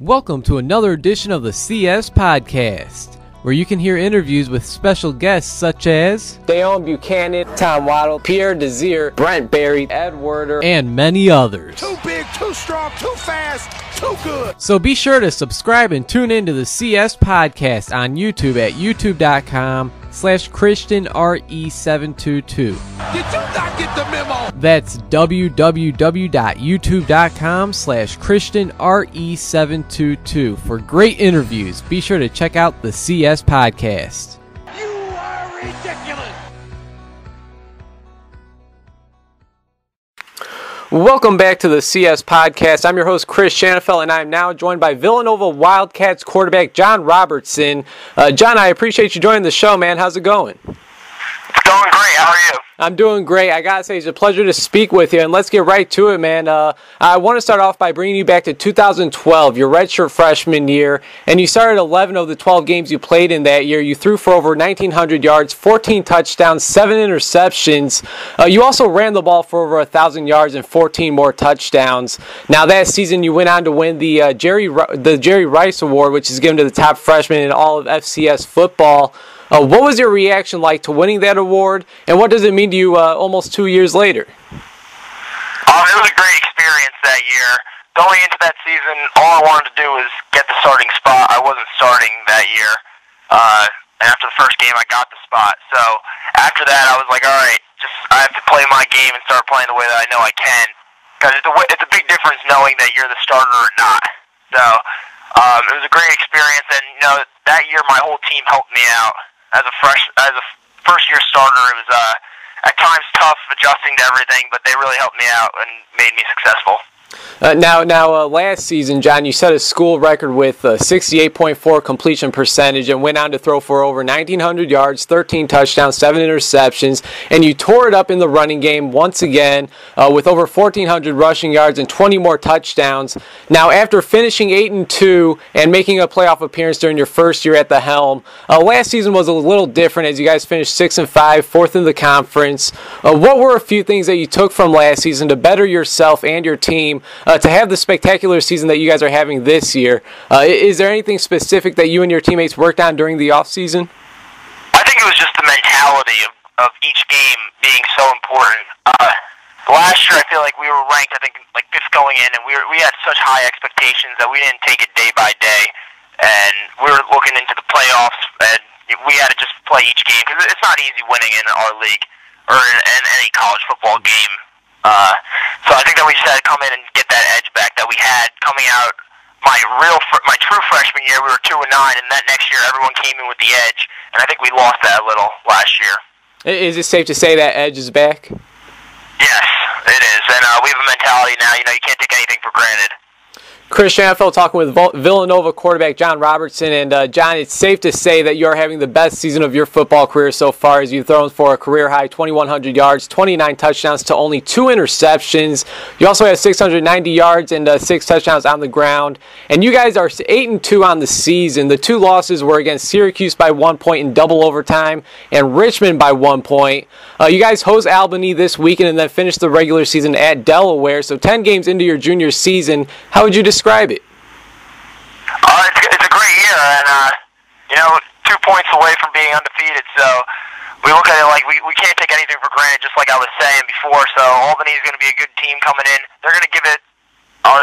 Welcome to another edition of the CS Podcast, where you can hear interviews with special guests such as Dale Buchanan, Tom Waddle, Pierre Desir, Brent Berry, Ed Werder, and many others. Too big, too strong, too fast, too good. So be sure to subscribe and tune in to the CS Podcast on YouTube at youtube.com/ChristianRE722. Did you not get the memo? That's www.youtube.com/ChristianRE722 for great interviews. Be sure to check out the CS Podcast. You are ridiculous. Welcome back to the CS Podcast. I'm your host, Chris Shanafel, and I'm now joined by Villanova Wildcats quarterback John Robertson. John, I appreciate you joining the show, man. How's it going? It's going great. How are you? I'm doing great. I gotta say, it's a pleasure to speak with you, and let's get right to it, man. I want to start off by bringing you back to 2012, your redshirt freshman year, and you started 11 of the 12 games you played in that year. You threw for over 1,900 yards, 14 touchdowns, 7 interceptions. You also ran the ball for over 1,000 yards and 14 more touchdowns. Now, that season, you went on to win the Jerry Rice Award, which is given to the top freshman in all of FCS football. What was your reaction like to winning that award, and what does it mean to you almost 2 years later? It was a great experience that year. Going into that season, all I wanted to do was get the starting spot. I wasn't starting that year. And after the first game, I got the spot. So after that, I was like, all right, I have to play my game and start playing the way that I know I can. Because it's a big difference knowing that you're the starter or not. So it was a great experience, and that year my whole team helped me out. As a first-year starter, it was at times tough adjusting to everything, but they really helped me out and made me successful. Now, last season, John, you set a school record with a 68.4 completion percentage and went on to throw for over 1,900 yards, 13 touchdowns, 7 interceptions, and you tore it up in the running game once again with over 1,400 rushing yards and 20 more touchdowns. Now, after finishing 8-2 and making a playoff appearance during your first year at the helm, last season was a little different as you guys finished 6-5, fourth in the conference. What were a few things that you took from last season to better yourself and your team to have the spectacular season that you guys are having this year? Is there anything specific that you and your teammates worked on during the offseason? I think it was just the mentality of each game being so important. Last year, I feel like we were ranked, like fifth going in, and we had such high expectations that we didn't take it day by day, and we were looking into the playoffs, and we had to just play each game, because it's not easy winning in our league or in any college football game. So I think that we just had to come in and get that edge back that we had coming out my true freshman year. We were 2-9, and that next year everyone came in with the edge, and I think we lost that a little last year. Is it safe to say that edge is back? Yes, it is, and we have a mentality now. You can't take anything for granted. Chris Shanafel talking with Villanova quarterback John Robertson. And John, it's safe to say that you're having the best season of your football career so far, as you've thrown for a career-high 2,100 yards, 29 touchdowns to only 2 interceptions. You also have 690 yards and 6 touchdowns on the ground. And you guys are 8-2 on the season. The 2 losses were against Syracuse by 1 point in double overtime and Richmond by 1 point. You guys host Albany this weekend and then finish the regular season at Delaware. So 10 games into your junior season, how would you describe it? It's a great year, and 2 points away from being undefeated. So we look at it like we can't take anything for granted, just like I was saying before. So Albany is going to be a good team coming in. They're going to give it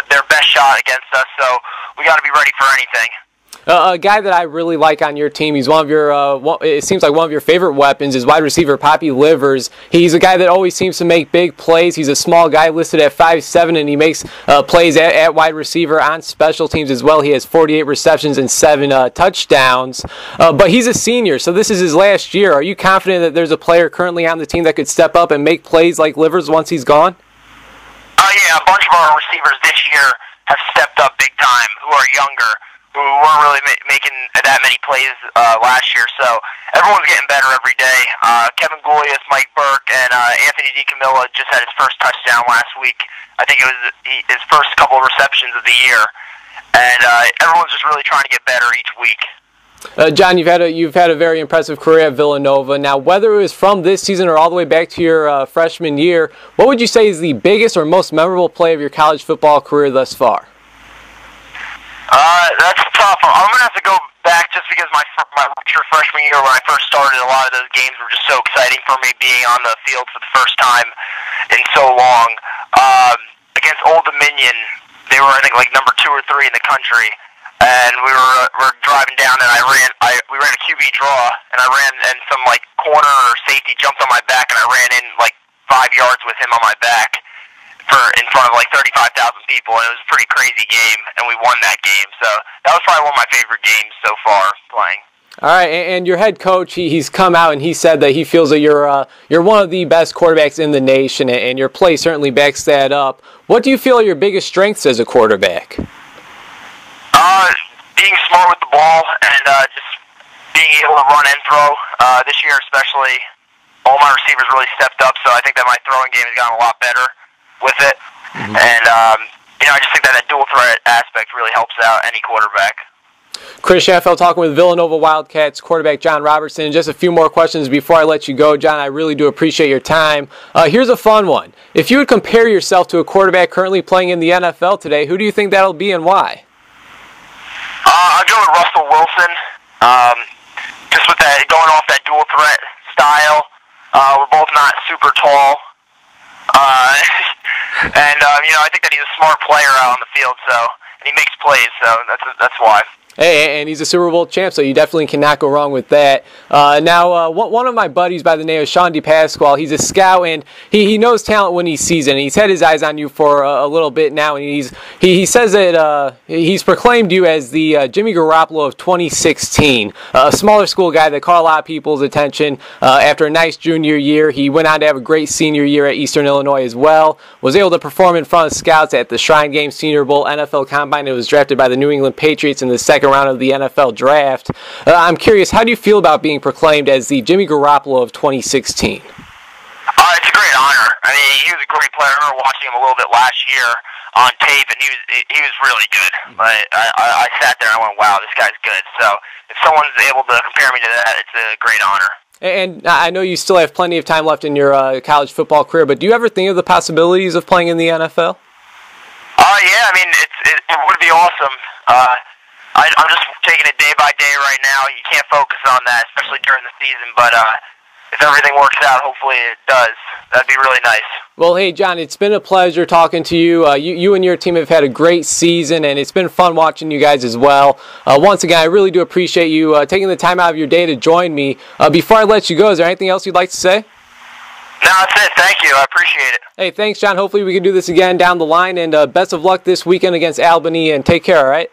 their best shot against us. So we got to be ready for anything. A guy that I really like on your team, he's one of your, it seems like one of your favorite weapons, is wide receiver Poppy Livers. He's a guy that always seems to make big plays. He's a small guy listed at 5'7", and he makes plays at wide receiver on special teams as well. He has 48 receptions and 7 touchdowns. But he's a senior, so this is his last year. Are you confident that there's a player currently on the team that could step up and make plays like Livers once he's gone? Yeah, a bunch of our receivers this year have stepped up big time, who are younger, who weren't really making that many plays last year. So everyone's getting better every day. Kevin Goulias, Mike Burke, and Anthony DiCamillo just had his first touchdown last week. I think it was his first couple of receptions of the year. And everyone's just really trying to get better each week. John, you've had a very impressive career at Villanova. Now, whether it was from this season or all the way back to your freshman year, what would you say is the biggest or most memorable play of your college football career thus far? That's tough. I'm gonna have to go back just because my true freshman year when I first started, a lot of those games were just so exciting for me being on the field for the first time in so long. Against Old Dominion, they were I think like number 2 or 3 in the country, and we were driving down and we ran a QB draw and I ran and some like corner or safety jumped on my back and I ran in like 5 yards with him on my back. In front of like 35,000 people, and it was a pretty crazy game, and we won that game. So that was probably one of my favorite games so far playing. All right, and your head coach, he's come out and he said that he feels that you're one of the best quarterbacks in the nation, and your play certainly backs that up. What do you feel are your biggest strengths as a quarterback? Being smart with the ball and just being able to run and throw. This year especially, all my receivers really stepped up, so I think that my throwing game has gotten a lot better with it, and I just think that dual threat aspect really helps out any quarterback. Chris Schaffel talking with Villanova Wildcats quarterback John Robertson. Just a few more questions before I let you go, John. I really do appreciate your time. Here's a fun one. If you would compare yourself to a quarterback currently playing in the NFL today, who do you think that'll be and why? I'll go with Russell Wilson. Just with that, going off that dual threat style. We're both not super tall. I think that he's a smart player out on the field, and he makes plays, so that's why. Hey, and he's a Super Bowl champ, so you definitely cannot go wrong with that. One of my buddies by the name of Sean DePasquale, he's a scout, and he knows talent when he sees it, and he's had his eyes on you for a little bit now, and he says that he's proclaimed you as the Jimmy Garoppolo of 2016, a smaller school guy that caught a lot of people's attention after a nice junior year. He went on to have a great senior year at Eastern Illinois as well, was able to perform in front of scouts at the Shrine Game, Senior Bowl, NFL Combine, and was drafted by the New England Patriots in the second round of the NFL draft. I'm curious, how do you feel about being proclaimed as the Jimmy Garoppolo of 2016? It's a great honor. I mean, he was a great player. I remember watching him a little bit last year on tape, and he was really good. I sat there and I went, wow, this guy's good. So if someone's able to compare me to that, it's a great honor. And I know you still have plenty of time left in your college football career, but do you ever think of the possibilities of playing in the NFL? Yeah, I mean, it would be awesome. I'm just taking it day by day right now. You can't focus on that, especially during the season. But if everything works out, hopefully it does. That'd be really nice. Well, hey, John, it's been a pleasure talking to you. You and your team have had a great season, and it's been fun watching you guys as well. Once again, I really do appreciate you taking the time out of your day to join me. Before I let you go, is there anything else you'd like to say? No, that's it. Thank you. I appreciate it. Hey, thanks, John. Hopefully we can do this again down the line, and best of luck this weekend against Albany, and take care, all right?